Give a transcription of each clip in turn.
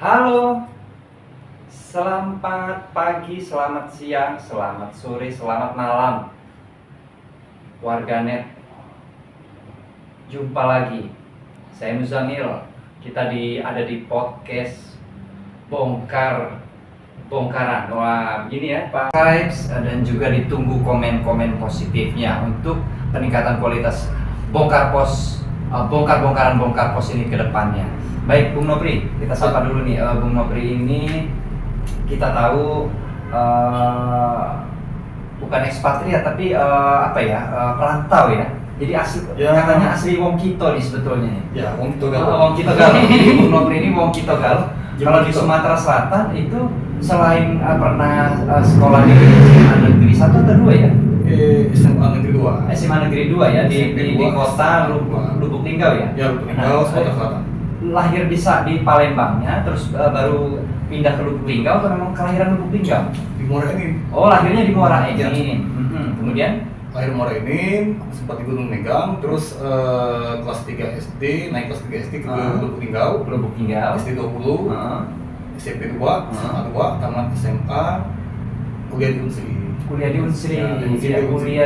Halo, selamat pagi, selamat siang, selamat sore, selamat malam, warganet. Jumpa lagi, saya Muzamil. Kita ada di podcast bongkaran. Wah, begini ya Pak. Subscribe dan juga ditunggu komen-komen positifnya untuk peningkatan kualitas bongkar pos ini ke depannya. Baik, Bung Nopri, kita sapa dulu nih. Bung Nopri ini kita tahu bukan ekspatriat tapi perantau ya. Jadi katanya asli Wong Kito nih sebetulnya nih. Ya, Wong Kito Gal. Wong Kito Gal. Jadi Bung Nopri ini Wong Kito Gal. Kalau di Sumatera Selatan itu selain pernah sekolah di negeri 1 atau 2 ya? SMA Negeri 2. SMA Negeri 2 ya di kota Lubuk Linggau ya? Ya, Lubuk Linggau, Sumatera Selatan. Lahir di Palembangnya, terus baru pindah ke Lubuk Linggau atau memang kelahiran Lubuk Linggau? Di Muara Enim. Oh, lahirnya di Muara Enim. Ya. Kemudian? Lahir Muara Enim, sempat di Gunung Megang, terus kelas 3 SD, naik kelas 3 SD ke Lubuk Linggau. SD 20, SMP 2, SMA 2, tamat SMA, kuliah di Unsri. Kuliah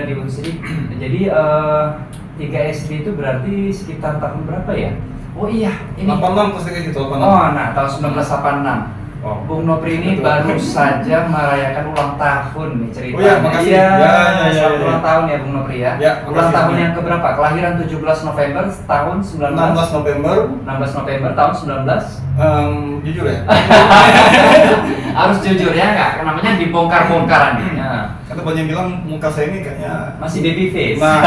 di Unsri. Jadi 3 SD itu berarti sekitar tahun berapa ya? Oh iya, ini 86 kelas 3 itu 86. Oh, nah tahun 1986. Oh. Bung Nopri ini baru saja merayakan ulang tahun nih ceritanya. Oh ya, makasih. Selamat ulang tahun ya Bung Nopri ya. Ulang tahun yang keberapa? Kelahiran 17 November tahun 16 November tahun 19. Jujur ya. Harus jujur ya, nggak? Namanya dibongkar-bongkaran nih. Kata banyak yang bilang muka saya ini kayaknya masih baby face. Nah,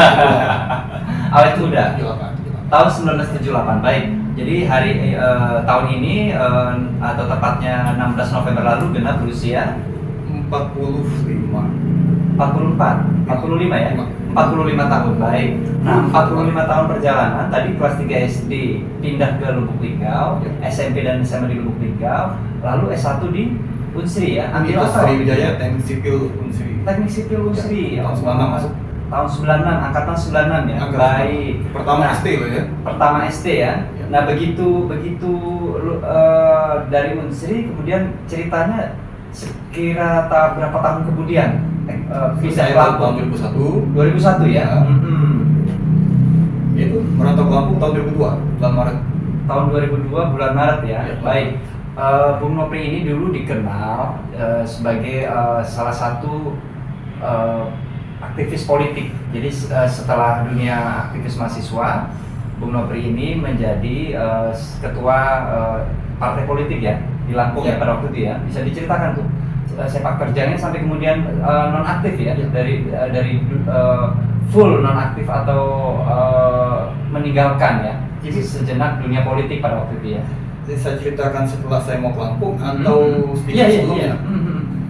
awet muda. 78. Tahun 1978. Baik. Jadi tahun ini atau tepatnya 16 November lalu genap berusia 45 ya? 45 tahun, baik. Nah, 45 tahun perjalanan, tadi kelas 3 SD pindah ke Lubuk Linggau, SMP dan SMA di Lubuk Linggau, lalu S1 di Unsri ya? Ambil apa? Sriwijaya Teknik Sipil Unsri. Teknik Sipil Unsri. Tahun 96 masuk. Tahun 96, angkatan 96 ya? Baik. Pertama SD loh ya? Pertama SD ya? Nah, begitu dari Unsri, kemudian ceritanya sekira berapa tahun kemudian pindah ke Lampung? Tahun 2001. 2001 ya? Itu merantau ke Lampung tahun 2002 bulan Maret. Tahun 2002 bulan Maret ya? Ya. Baik. Bung Nopri ini dulu dikenal sebagai salah satu aktivis politik. Jadi setelah dunia aktivis mahasiswa, Bung Nopri ini menjadi ketua partai politik ya di Lampung ya pada waktu itu ya. Bisa diceritakan tuh sepak terjangnya sampai kemudian non aktif ya, dari full non aktif atau meninggalkan ya. Jadi sejenak dunia politik pada waktu itu ya. Jadi saya ceritakan setelah saya mau ke Lampung atau sedikit sebelumnya.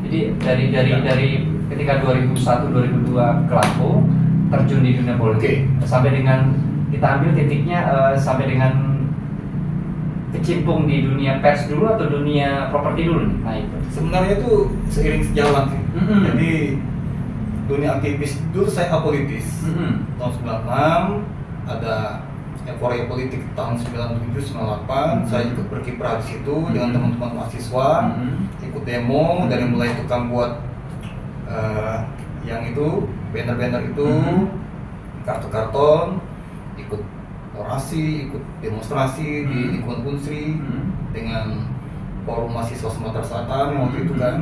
Jadi dari ketika 2001-2002 ke Lampung, terjun di dunia politik sampai dengan kita ambil titiknya sampai dengan kecimpung di dunia pers dulu atau dunia properti dulu nih. Nah itu sebenarnya itu seiring sejalan sih. Jadi dunia aktivis dulu saya apolitis. Tahun 96 ada euforia politik tahun 97-98, saya ikut berkiprah di situ dengan teman-teman mahasiswa, ikut demo dari mulai tukang buat yang itu banner-banner itu, kartu-karton, ikut orasi, ikut demonstrasi di lingkungan Unsri dengan forum mahasiswa Sumatera Selatan waktu itu kan,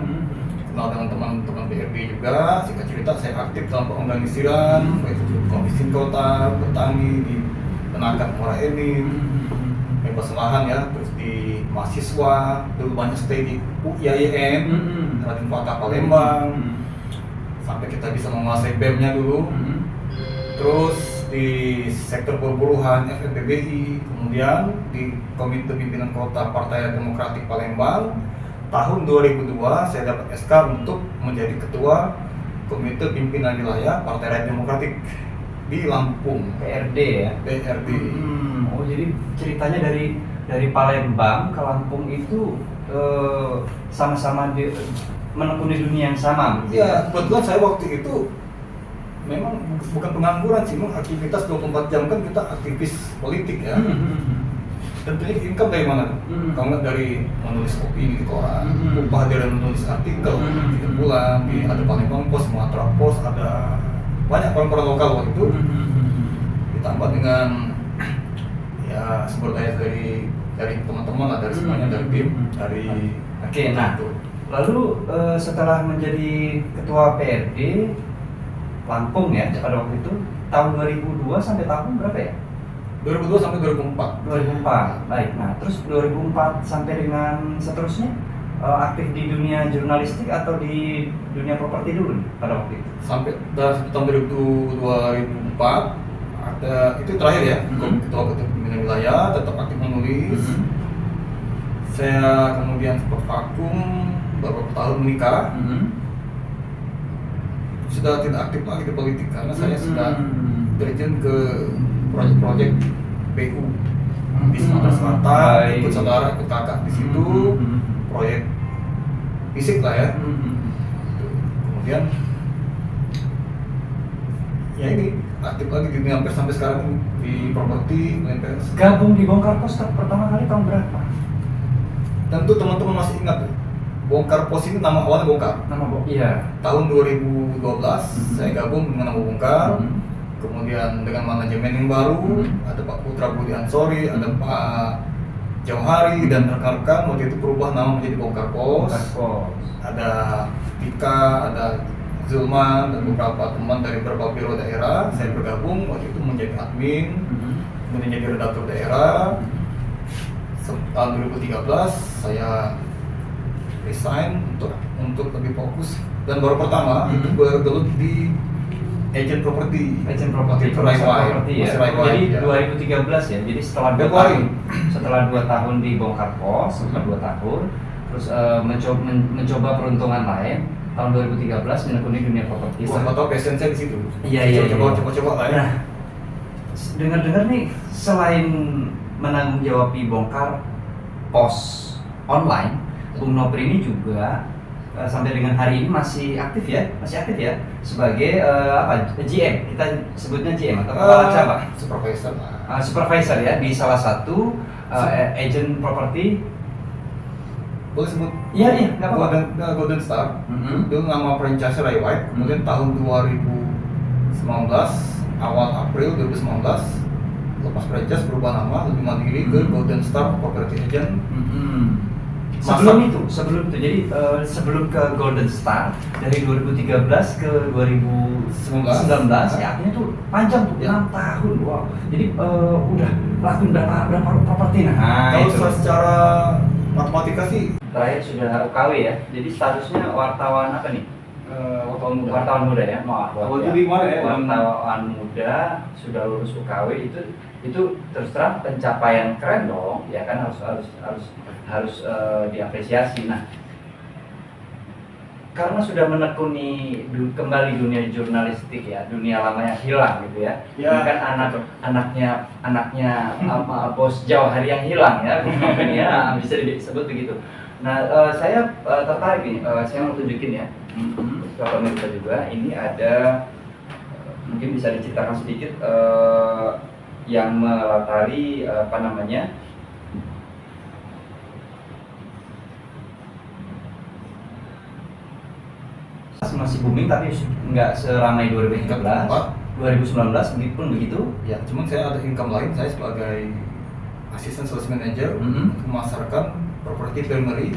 kenal dengan teman-teman BRB juga. Singkat cerita saya aktif dalam pengorganisiran, baik itu komisi kota, petani di Penangkat Muara Enim, bebas lahan ya, terus di mahasiswa dulu banyak stay di UIAIN, Raden Fatah Palembang, sampai kita bisa menguasai BEM-nya dulu. Terus di sektor perburuhan FNPBI, kemudian di Komite Pimpinan Kota Partai Demokratik Palembang. Tahun 2002 saya dapat SK untuk menjadi ketua Komite Pimpinan Wilayah Partai Rakyat Demokratik di Lampung. PRD ya? PRD. Oh, jadi ceritanya dari Palembang ke Lampung itu sama-sama menekuni dunia yang sama. Ya, kebetulan saya waktu itu memang bukan pengangguran sih, memang aktivitas 24 jam kan kita aktivis politik ya. tentunya income dari mana tuh? Kalau nggak dari menulis opini di koran, upah dari menulis artikel di bulan, ada Palembang Post, Sumatera Post, ada banyak koran-koran lokal waktu itu, ditambah dengan ya sumber daya dari teman-teman lah, dari semuanya, dari tim, dari Oke, nah lalu setelah menjadi ketua PRD Lampung ya pada waktu itu tahun 2002 sampai tahun berapa ya? 2002 sampai 2004. 2004, baik. Nah, terus 2004 sampai dengan seterusnya aktif di dunia jurnalistik atau di dunia properti dulu nih, pada waktu itu? Sampai tahun 2004 ada itu terakhir ya, ketua pimpinan wilayah, tetap aktif menulis. Saya kemudian sempat vakum beberapa tahun menikah. Sudah tidak aktif lagi di politik karena saya sudah terjun ke proyek-proyek PU di Sumatera Selatan, ikut saudara, ikut kakak di situ, proyek fisik lah ya. Kemudian ya ini aktif lagi di dunia pers sampai sekarang ini, di properti, pers. Gabung di Bongkar Pos pertama kali tahun berapa? Tentu teman-teman masih ingat ya, Bongkar Pos ini nama awalnya Bongkar. Nama iya. Tahun 2012 saya gabung dengan nama Bongkar. Kemudian dengan manajemen yang baru, ada Pak Putra Budi Ansori, ada Pak Jauhari dan rekan-rekan, waktu itu berubah nama menjadi Bongkar Pos. Ada Tika, ada Zulman dan beberapa teman dari beberapa biro daerah. Saya bergabung waktu itu menjadi admin, kemudian jadi redaktur daerah. Tahun 2013 saya resign untuk lebih fokus, dan baru pertama itu bergelut di agent properti ya. Jadi ya. 2013 ya. Jadi setelah 2 tahun, setelah 2 tahun di Bongkar Pos, setelah 2 tahun, terus mencoba peruntungan lain. Tahun 2013 menekuni dunia properti. Wah, atau passion saya di situ. Iya. Coba lah ya. Nah, dengar-dengar nih, selain menanggung jawab di Bongkar Pos online, Bung Nopri ini juga sampai dengan hari ini masih aktif ya sebagai GM, kita sebutnya GM atau kepala cabang, supervisor ya di salah satu agent properti. Boleh sebut? Iya, nggak apa-apa. Golden Star. Itu nama franchise Ray White. Kemudian tahun 2019, awal April 2019, lepas franchise berubah nama lebih mandiri ke Golden Star Property Agent. Sebelum itu, jadi sebelum ke Golden Star dari 2013 ke 2019 ya, artinya tuh panjang tuh, 6 tahun. Wow. Jadi udah lakuin berapa properti kalau secara matematika sih terakhir sudah UKW ya. Jadi statusnya wartawan apa nih? Wartawan muda ya. Wartawan muda sudah lulus UKW, itu terus terang pencapaian keren dong, ya kan, harus diapresiasi. Nah, karena sudah menekuni kembali dunia jurnalistik ya, dunia lama yang hilang gitu ya. Ini kan anaknya Bos Jauhari yang hilang ya, bisa disebut begitu. Nah, saya tertarik nih, saya mau tunjukin ya ke pemirsa juga. Ini ada, mungkin bisa diceritakan sedikit yang melatari masih booming tapi nggak seramai 2019 meskipun begitu ya. Cuman saya ada income lain, saya sebagai asisten sales manager memasarkan properti primary,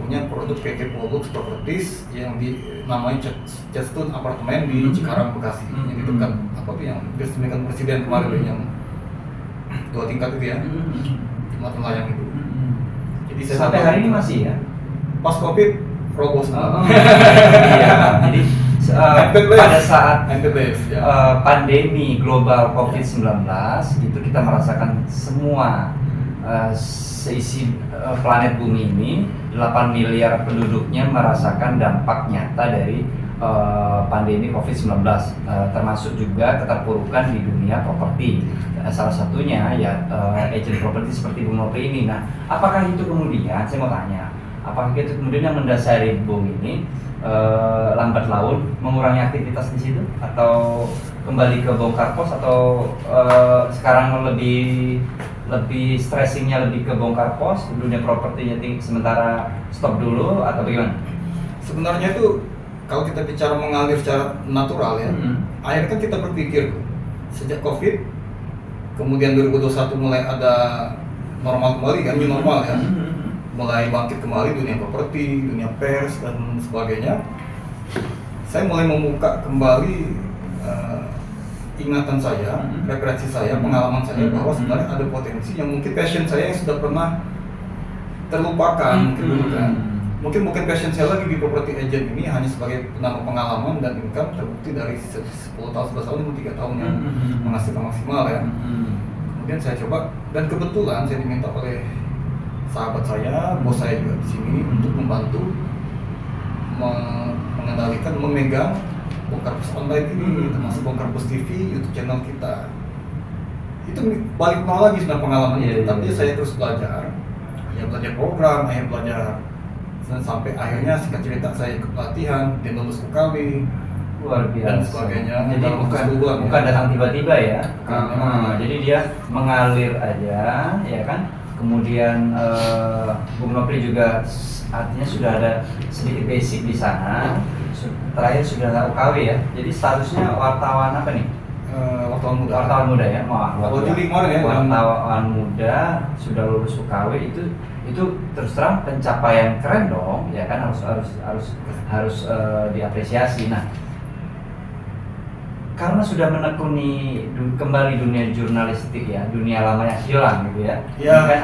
punya produk PT Pollux Properties yang namanya Chestone Apartemen di Cikarang, Bekasi, yang di dekat yang diresmikan presiden kemarin, yang 2 tingkat itu ya, Jembatan Layang itu. Jadi saya sampai hari ini masih ya, pas Covid roboh semua. Jadi pada saat ya. Pandemi global COVID-19 itu kita merasakan semua seisi planet bumi ini, 8 miliar penduduknya merasakan dampak nyata dari pandemi COVID-19, termasuk juga keterpurukan di dunia properti. Salah satunya ya agent properti seperti Bung Nopri ini. Nah, apakah itu kemudian, saya mau tanya, apakah itu kemudian yang mendasari Bung ini lambat laun mengurangi aktivitas di situ, atau kembali ke Bongkar Pos, atau sekarang lebih lebih stressingnya lebih ke bongkar pos, dunia propertinya sementara stop dulu atau bagaimana? Sebenarnya itu kalau kita bicara mengalir secara natural ya, akhirnya kan kita berpikir sejak COVID, kemudian 2021 mulai ada normal kembali kan, new normal ya, mulai bangkit kembali dunia properti, dunia pers dan sebagainya. Saya mulai membuka kembali ingatan saya, referensi saya, pengalaman saya bahwa sebenarnya ada potensi yang mungkin passion saya yang sudah pernah terlupakan mungkin dulu kan. Mungkin bukan passion saya lagi di property agent ini hanya sebagai penambah pengalaman dan income terbukti dari 10 tahun, 11 tahun, 3 tahun yang menghasilkan maksimal ya. Kemudian saya coba dan kebetulan saya diminta oleh sahabat saya, bos saya juga di sini untuk membantu mengendalikan, memegang Bongkar Pos Online ini, termasuk Bongkar Pos TV, YouTube channel kita. Itu balik nol lagi sebenarnya pengalaman itu, tapi saya terus belajar. Ya belajar program, akhirnya belajar dan sampai akhirnya singkat cerita saya ikut pelatihan dan lulus UKW luar biasa dan sebagainya. Jadi bukan datang tiba-tiba ya. Jadi dia mengalir aja, ya kan. Kemudian Bung Nopri juga artinya sudah ada sedikit basic di sana. Terakhir sudah UKW ya. Jadi statusnya wartawan apa nih? Wartawan muda. Wartawan muda ya. Jadi kemarin ya. Wartawan muda sudah lulus UKW itu terus terang pencapaian keren dong, ya kan, harus diapresiasi. Nah, karena sudah menekuni kembali dunia jurnalistik ya, dunia lama yang hilang gitu ya. Ya kan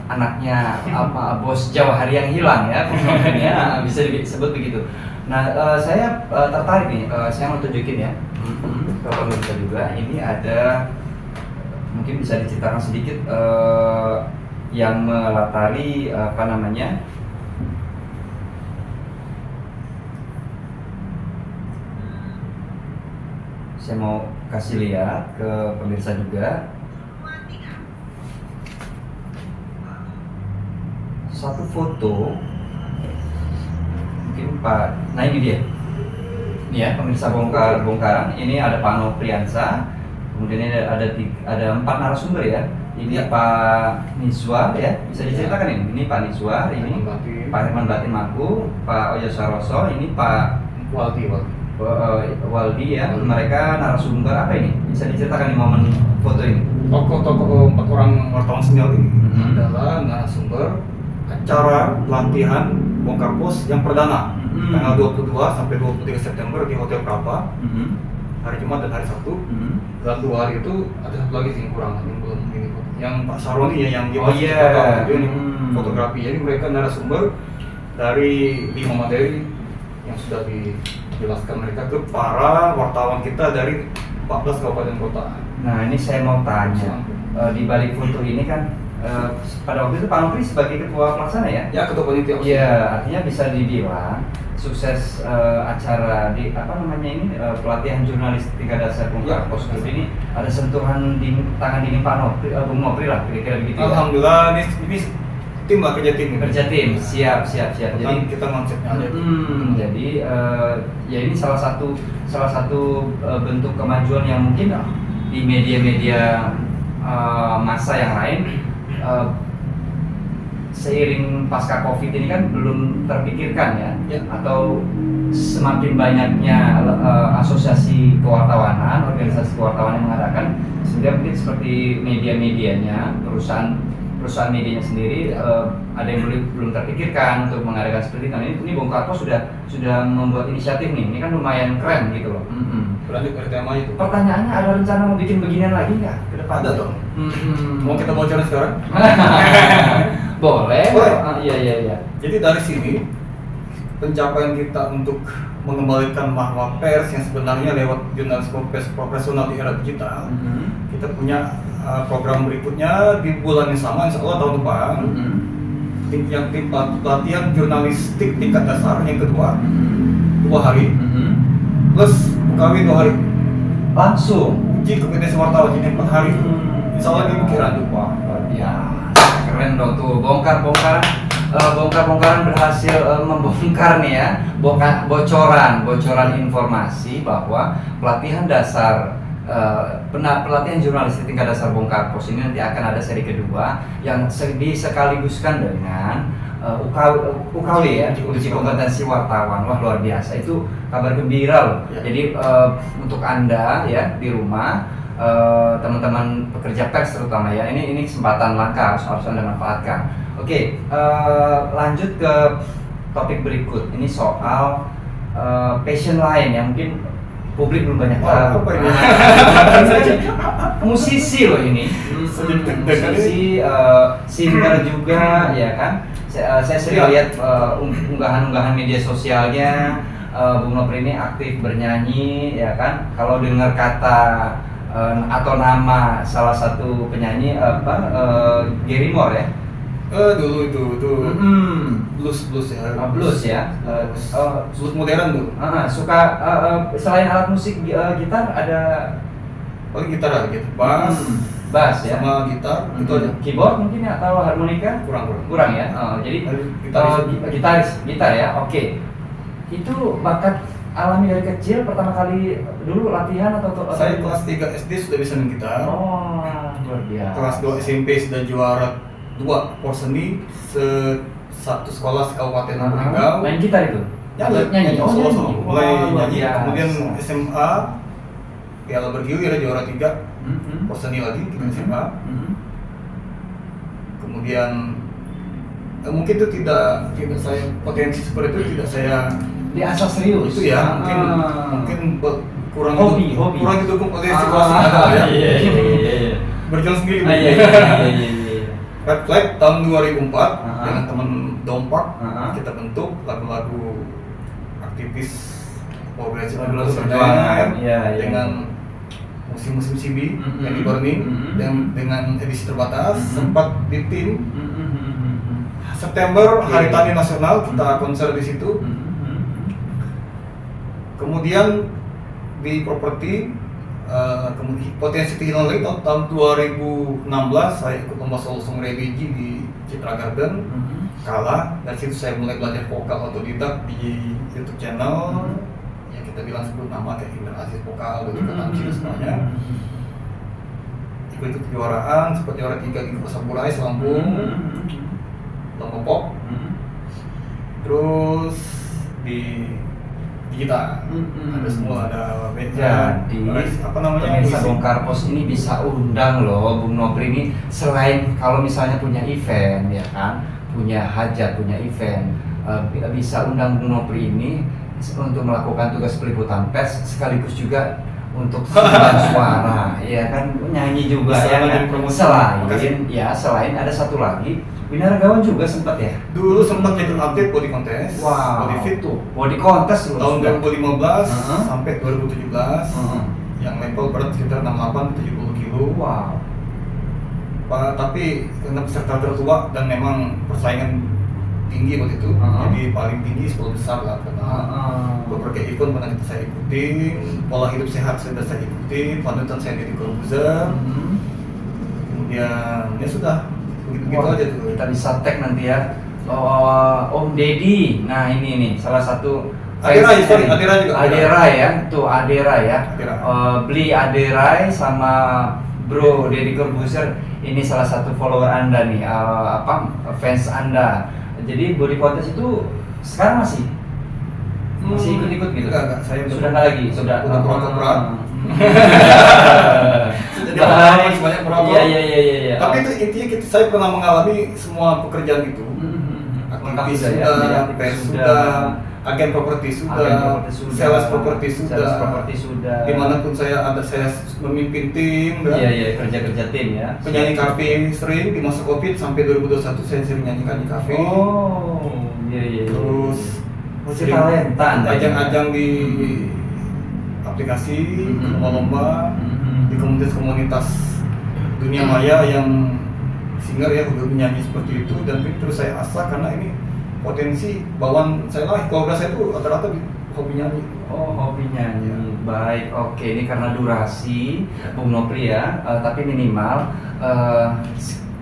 anaknya apa bos Jawa Hari yang hilang ya, ya bisa disebut begitu. Nah, saya tertarik nih, saya mau tunjukin ya ke pemirsa juga. Ini ada mungkin bisa diceritakan sedikit yang melatari apa namanya, saya mau kasih lihat ke pemirsa juga satu foto mungkin Pak. Nah ini dia, ini ya pemirsa bongkaran. Ini ada Pak Nopriansa, kemudian ini ada 4 narasumber ya. Ini Pak Nizwar ya, bisa diceritakan ini Pak Nizwar, ini Pak Herman Batin Maku, Pak Oyo Saroso, ini Pak Waldi ya. Mereka narasumber apa ini? Bisa diceritakan di momen foto ini? Tokoh 4 orang wartawan senior ini adalah narasumber acara pelatihan Bongkar Pos yang perdana tanggal 22 sampai 23 September di Hotel Prapa, hari Jumat dan hari Sabtu. Dalam 2 hari itu ada satu lagi sih yang kurang, yang belum ini, yang Pak Saroni ya, yang fotografi. Jadi mereka narasumber dari 5 materi yang sudah dijelaskan mereka ke para wartawan kita dari 14 kabupaten kota. Nah ini saya mau tanya, di balik foto ini kan pada waktu itu Pak Nopri sebagai ketua pelaksana ya? Ya, ketua panitia. Iya, artinya bisa dibilang sukses acara di apa namanya ini pelatihan jurnalistika dasar Bongkar Pos ini ada sentuhan di tangan dingin Pak Nopri, Bung Nopri lah kira-kira begitu. Alhamdulillah, ini tim lah, kerja tim. Siap. Jadi kita konsepnya aja. Jadi ya ini salah satu bentuk kemajuan yang mungkin di media-media massa yang lain seiring pasca Covid ini kan belum terpikirkan ya. Atau semakin banyaknya asosiasi kewartawanan, organisasi kewartawanan yang mengadakan, sehingga mungkin seperti media-medianya, perusahaan medianya sendiri ada yang belum terpikirkan untuk mengadakan seperti itu. Nah, ini Bongkar Pos sudah membuat inisiatif nih. Ini kan lumayan keren gitu loh. Berlanjut dari tema itu. Pertanyaannya, ada rencana mau bikin beginian lagi nggak ke depan? Ada dong. Mau kita bocorin sekarang? Boleh. Iya. Jadi dari sini pencapaian kita untuk mengembalikan marwah pers yang sebenarnya lewat jurnalisme pers profesional di era digital. Kita punya program berikutnya di bulan yang sama, insya Allah tahun depan. Tim pelatihan jurnalistik tingkat dasar yang kedua 2 hari plus UKW 2 hari langsung uji kompetensi wartawan jadi 4 hari. Insya Allah di pikiran tuh Pak. Ya keren dong tuh, bongkar-bongkaran berhasil membongkar nih ya, bocoran informasi bahwa pelatihan dasar pelatihan jurnalistik tingkat dasar Bung Karpos ini nanti akan ada seri kedua yang disekaligus,kan dengan UKW ya, uji kompetensi wartawan. Wah, luar biasa, itu kabar gembira loh. Jadi untuk Anda ya di rumah, teman-teman pekerja pers terutama ya, ini kesempatan langka harus Anda manfaatkan. Oke, lanjut ke topik berikut. Ini soal passion lain yang mungkin publik belum banyak tahu. Musisi loh ini, musisi, singer juga ya kan. Saya sering lihat unggahan-unggahan media sosialnya. Bung Nopri ini aktif bernyanyi ya kan. Kalau dengar kata atau nama salah satu penyanyi Gary Moore ya. Dulu itu blues ya. Blues ya. Blues modern tuh. Suka selain alat musik gitar ada paling gitar aja gitu. Bass ya. Sama gitar itu aja. Keyboard mungkin atau harmonika? Kurang ya. Jadi gitar ya. Oke. Itu bakat alami dari kecil, pertama kali dulu latihan atau saya kelas 3 SD sudah bisa main gitar. Oh, luar biasa. Kelas 2 SMP sudah juara 2 Porseni satu sekolah sekabupaten Lubuk. Main gitar itu? Nyanyi. Mulai nyanyi. Biasa. Kemudian SMA Piala Bergilir juara 3 Porseni lagi di SMA. Kemudian mungkin itu tidak saya potensi seperti itu tidak saya diasah serius itu ya. Mungkin kurang hobi. kurang didukung potensi kelas ada ya. Iya. Berjalan sendiri. Red Flag tahun 2004 dengan teman Dompak kita bentuk lagu-lagu aktivis progresif perjuangan dengan musim-musim CB yang di Burning dan dengan edisi terbatas sempat di tim September Hari Tani Nasional kita konser di situ. Kemudian di properti potensi kehilangan lagi tahun 2016 saya ikut lomba song religi di Citra Garden, kalah. Dari situ saya mulai belajar vokal otodidak di YouTube channel yang kita bilang sebut nama kayak Indra Aziz Vokal, Dodi Katamci dan semuanya. Ikut kejuaraan, sempat juara 3 di Kosaburai, Lampung, lomba pop. Terus di kita ada semua, ada meja. Jadi pemirsa Bung Karpos ini bisa undang loh Bung Nopri ini, selain kalau misalnya punya event ya kan, punya hajat, punya event, bisa undang Bung Nopri ini untuk melakukan tugas peliputan pers sekaligus juga untuk suara ya kan, nyanyi juga ya kan. Selain ada satu lagi Binaragawan juga sempat ya? Dulu sempat ikut atlet body contest. Body fit tuh. Body contest tahun 2015 sampai 2017. Yang level berat sekitar 68-70 kilo. Wow. Tapi karena peserta tertua dan memang persaingan tinggi waktu itu, jadi paling tinggi 10 besar lah. Beberapa event pernah saya ikutin, pola hidup sehat sudah saya ikutin, panutan saya Deddy Corbuzier. Kemudian ya sudah. Begitu aja tuh. Kita bisa tag nanti ya. Om Deddy. Nah ini nih salah satu Adera ya. Tuh Adera ya. Beli Adera sama Bro Deddy Corbuzier. Ini salah satu follower Anda nih, fans Anda. Jadi body contest itu sekarang masih ikut-ikut gitu? Enggak, saya sudah nggak lagi, sudah pura-pura. Banyak pura-pura. Iya. Tapi itu intinya saya pernah mengalami semua pekerjaan itu. Aktivis sudah, pers sudah, agen properti sudah, sales properti sudah. Dimanapun saya memimpin tim. Iya, kerja tim ya. Penyanyi kafe sering di masa Covid sampai 2021 saya sering nyanyikan di kafe. Iya. Terus talenta ajang-ajang di aplikasi, lomba-lomba, di komunitas dunia maya yang singer ya, udah menyanyi seperti itu. Dan terus saya asah karena ini potensi bawaan saya lah, keluarga saya tuh rata-rata hobi nyanyi. Hobi nyanyi. Baik, oke. Ini karena durasi Bung Nopri ya, tapi minimal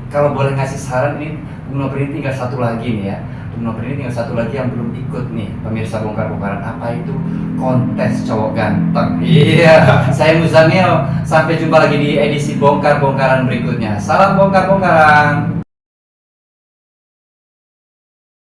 kalau boleh ngasih saran, ini Bung Nopri ini tinggal satu lagi nih ya. Bung Nopri ini tinggal satu lagi yang belum ikut nih, pemirsa bongkar-bongkaran. Apa itu? Kontes cowok ganteng. Iya, saya Muzamil. Sampai jumpa lagi di edisi bongkar-bongkaran berikutnya. Salam bongkar-bongkaran.